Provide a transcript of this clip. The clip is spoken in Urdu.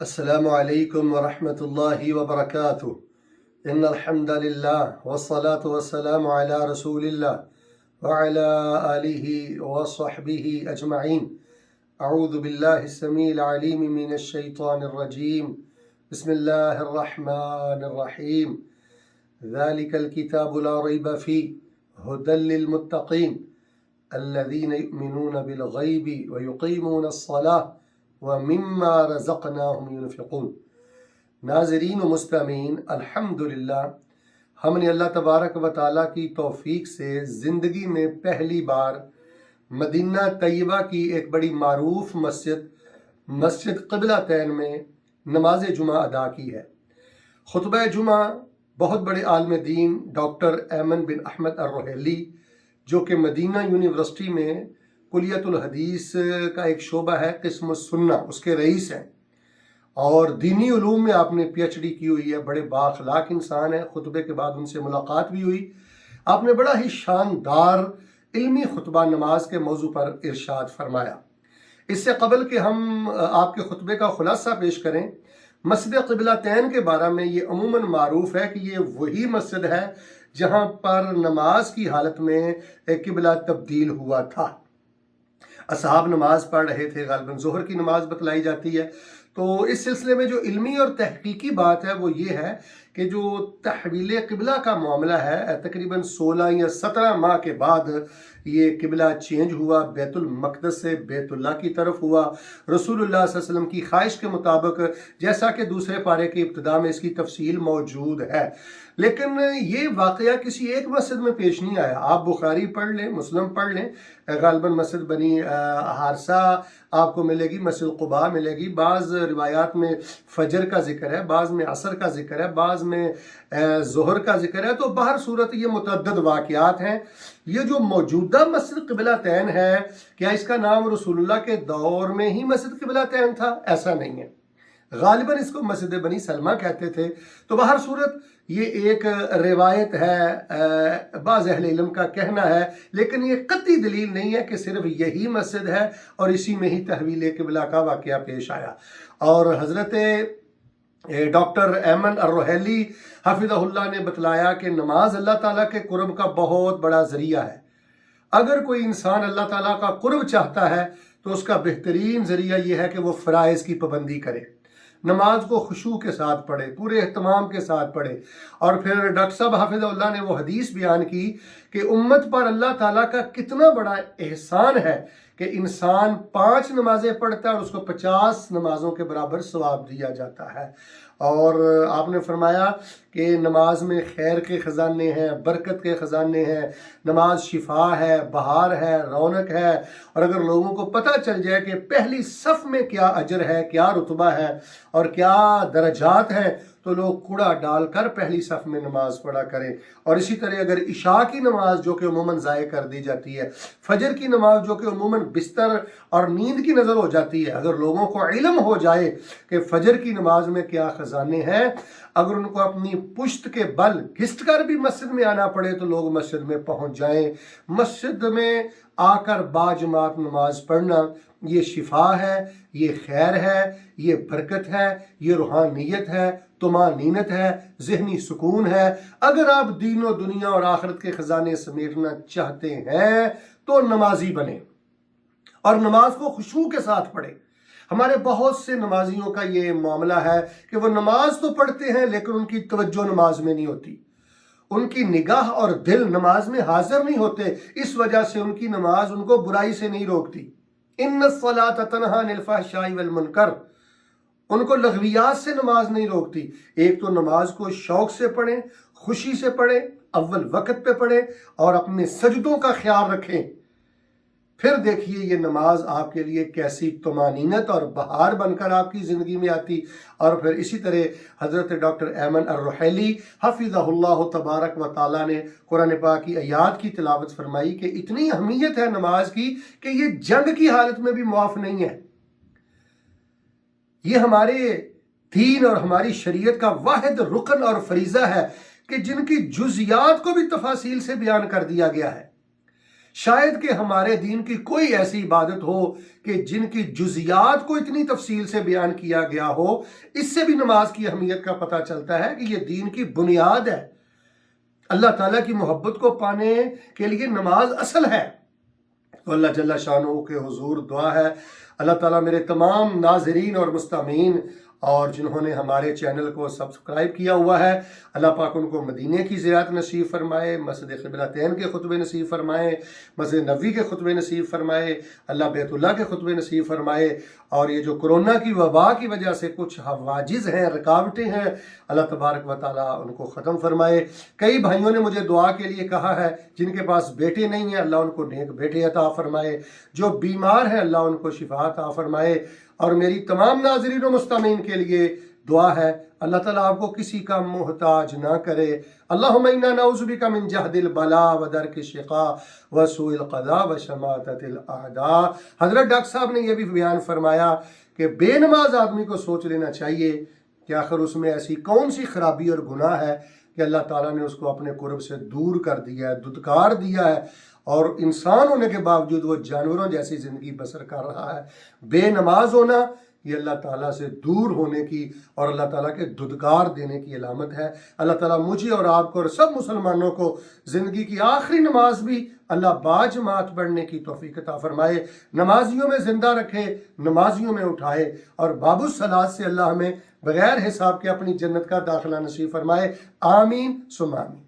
السلام علیکم ورحمۃ اللہ وبرکاتہ ان الحمد للہ والصلاة والسلام علی رسول اللہ وعلی آلہ وصحبہ اجمعین اعوذ باللہ السمیع العلیم من الشیطان الرجیم بسم اللہ الرحمن الرحیم ذلک الکتاب لا ریب فیہ ھدی للمتقین الذین یؤمنون بالغیب ویقیمون الصلاۃ وَمِمَّا رَزَقْنَاهُمْ يُنْفِقُونَ۔ ناظرین و مستمعین، الحمدللہ ہم نے اللہ تبارک و تعالیٰ کی توفیق سے زندگی میں پہلی بار مدینہ طیبہ کی ایک بڑی معروف مسجد قبلتین میں نماز جمعہ ادا کی ہے۔ خطبہ جمعہ بہت بڑے عالم دین ڈاکٹر ایمن بن احمد الروحیلی، جو کہ مدینہ یونیورسٹی میں کلیت الحدیث کا ایک شعبہ ہے قسم السنہ، اس کے رئیس ہیں، اور دینی علوم میں آپ نے پی ایچ ڈی کی ہوئی ہے، بڑے بااخلاق انسان ہیں۔ خطبے کے بعد ان سے ملاقات بھی ہوئی، آپ نے بڑا ہی شاندار علمی خطبہ نماز کے موضوع پر ارشاد فرمایا۔ اس سے قبل کہ ہم آپ کے خطبے کا خلاصہ پیش کریں، مسجد قبلتین کے بارے میں یہ عموماً معروف ہے کہ یہ وہی مسجد ہے جہاں پر نماز کی حالت میں قبلہ تبدیل ہوا تھا۔ اصحاب نماز پڑھ رہے تھے، غالباً ظہر کی نماز بتلائی جاتی ہے۔ تو اس سلسلے میں جو علمی اور تحقیقی بات ہے وہ یہ ہے کہ جو تحویل قبلہ کا معاملہ ہے، تقریباً 16 یا 17 ماہ کے بعد یہ قبلہ چینج ہوا، بیت المقدس سے بیت اللہ کی طرف ہوا، رسول اللہ صلی اللہ علیہ وسلم کی خواہش کے مطابق، جیسا کہ دوسرے پارے کی ابتدا میں اس کی تفصیل موجود ہے۔ لیکن یہ واقعہ کسی ایک مسجد میں پیش نہیں آیا۔ آپ بخاری پڑھ لیں، مسلم پڑھ لیں، غالباً مسجد بنی حارثہ آپ کو ملے گی، مسجد قباء ملے گی، بعض روایات میں فجر کا ذکر ہے، بعض میں عصر کا ذکر ہے، بعض میں ظہر کا ذکر ہے۔ تو بہر صورت یہ متعدد واقعات ہیں۔ یہ جو موجودہ مسجد قبلتین ہے، کیا اس کا نام رسول اللہ کے دور میں ہی مسجد قبلتین تھا؟ ایسا نہیں ہے، غالباً اس کو مسجد بنی سلمہ کہتے تھے۔ تو بہر صورت یہ ایک روایت ہے، بعض اہل علم کا کہنا ہے، لیکن یہ قطعی دلیل نہیں ہے کہ صرف یہی مسجد ہے اور اسی میں ہی تحویل قبلہ کا واقعہ پیش آیا۔ اور حضرت ڈاکٹر ایمن الروحیلی حفظہ اللہ نے بتلایا کہ نماز اللہ تعالیٰ کے قرب کا بہت بڑا ذریعہ ہے۔ اگر کوئی انسان اللہ تعالیٰ کا قرب چاہتا ہے تو اس کا بہترین ذریعہ یہ ہے کہ وہ فرائض کی پابندی کرے، نماز کو خشوع کے ساتھ پڑھے، پورے اہتمام کے ساتھ پڑھے۔ اور پھر ڈاکٹر صاحب حافظ اللہ نے وہ حدیث بیان کی کہ امت پر اللہ تعالیٰ کا کتنا بڑا احسان ہے کہ انسان 5 نمازیں پڑھتا ہے اور اس کو 50 نمازوں کے برابر ثواب دیا جاتا ہے۔ اور آپ نے فرمایا کہ نماز میں خیر کے خزانے ہیں، برکت کے خزانے ہیں، نماز شفا ہے، بہار ہے، رونق ہے۔ اور اگر لوگوں کو پتہ چل جائے کہ پہلی صف میں کیا اجر ہے، کیا رتبہ ہے اور کیا درجات ہیں، تو لوگ کوڑا ڈال کر پہلی صف میں نماز پڑھا کریں۔ اور اسی طرح اگر عشاء کی نماز جو کہ عموماً ضائع کر دی جاتی ہے، فجر کی نماز جو کہ عموماً بستر اور نیند کی نظر ہو جاتی ہے، اگر لوگوں کو علم ہو جائے کہ فجر کی نماز میں کیا خزانے ہیں، اگر ان کو اپنی پشت کے بل گھسٹ کر بھی مسجد میں آنا پڑے تو لوگ مسجد میں پہنچ جائیں۔ مسجد میں آ کر باجماعت نماز پڑھنا یہ شفا ہے، یہ خیر ہے، یہ برکت ہے، یہ روحانیت ہے، طمانینت ہے، ذہنی سکون ہے۔ اگر آپ دین و دنیا اور آخرت کے خزانے سمیٹنا چاہتے ہیں تو نمازی بنیں اور نماز کو خشوع کے ساتھ پڑھیں۔ ہمارے بہت سے نمازیوں کا یہ معاملہ ہے کہ وہ نماز تو پڑھتے ہیں لیکن ان کی توجہ نماز میں نہیں ہوتی، ان کی نگاہ اور دل نماز میں حاضر نہیں ہوتے، اس وجہ سے ان کی نماز ان کو برائی سے نہیں روکتی۔ ان الصلاۃ تنہی عن الفحشاء والمنکر، ان کو لغویات سے نماز نہیں روکتی۔ ایک تو نماز کو شوق سے پڑھیں، خوشی سے پڑھیں، اول وقت پہ پڑھیں اور اپنے سجدوں کا خیال رکھیں۔ پھر دیکھیے یہ نماز آپ کے لیے کیسی طمانینت اور بہار بن کر آپ کی زندگی میں آتی۔ اور پھر اسی طرح حضرت ڈاکٹر ایمن الروحیلی حفظہ اللہ تبارک و تعالیٰ نے قرآن پاک کی آیات کی تلاوت فرمائی کہ اتنی اہمیت ہے نماز کی کہ یہ جنگ کی حالت میں بھی معاف نہیں ہے۔ یہ ہمارے دین اور ہماری شریعت کا واحد رکن اور فریضہ ہے کہ جن کی جزیات کو بھی تفاصیل سے بیان کر دیا گیا ہے۔ شاید کہ ہمارے دین کی کوئی ایسی عبادت ہو کہ جن کی جزیات کو اتنی تفصیل سے بیان کیا گیا ہو۔ اس سے بھی نماز کی اہمیت کا پتہ چلتا ہے کہ یہ دین کی بنیاد ہے۔ اللہ تعالیٰ کی محبت کو پانے کے لیے نماز اصل ہے۔ تو اللہ جل شانہ کے حضور دعا ہے اللہ تعالیٰ میرے تمام ناظرین اور مستمعین اور جنہوں نے ہمارے چینل کو سبسکرائب کیا ہوا ہے، اللہ پاک ان کو مدینہ کی زیارت نصیب فرمائے، مسجد قبلتین کے خطبے نصیب فرمائے، مسجد نبوی کے خطبے نصیب فرمائے، اللہ بیت اللہ کے خطبے نصیب فرمائے، اور یہ جو کرونا کی وبا کی وجہ سے کچھ حواجز ہیں، رکاوٹیں ہیں، اللہ تبارک و تعالیٰ ان کو ختم فرمائے۔ کئی بھائیوں نے مجھے دعا کے لیے کہا ہے جن کے پاس بیٹے نہیں ہیں، اللہ ان کو نیک بیٹے عطا فرمائے، جو بیمار ہیں اللہ ان کو شفا عطا فرمائے، اور میری تمام ناظرین و مستمعین کے لیے دعا ہے اللہ تعالیٰ آپ کو کسی کا محتاج نہ کرے۔ اللہم انا نعوذ بک من جہد البلاء و درک الشقاء و سوء القضاء و شماتۃ الاعداء۔ حضرت ڈاکٹر صاحب نے یہ بھی بیان فرمایا کہ بے نماز آدمی کو سوچ لینا چاہیے کہ آخر اس میں ایسی کون سی خرابی اور گناہ ہے کہ اللہ تعالیٰ نے اس کو اپنے قرب سے دور کر دیا ہے، دھتکار دیا ہے، اور انسان ہونے کے باوجود وہ جانوروں جیسی زندگی بسر کر رہا ہے۔ بے نماز ہونا یہ اللہ تعالیٰ سے دور ہونے کی اور اللہ تعالیٰ کے دھتکار دینے کی علامت ہے۔ اللہ تعالیٰ مجھے اور آپ کو اور سب مسلمانوں کو زندگی کی آخری نماز بھی اللہ باجماعت پڑھنے کی توفیق عطا فرمائے، نمازیوں میں زندہ رکھے، نمازیوں میں اٹھائے، اور باب الصلاۃ سے اللہ ہمیں بغیر حساب کے اپنی جنت کا داخلہ نصیب فرمائے۔ آمین ثم آمین۔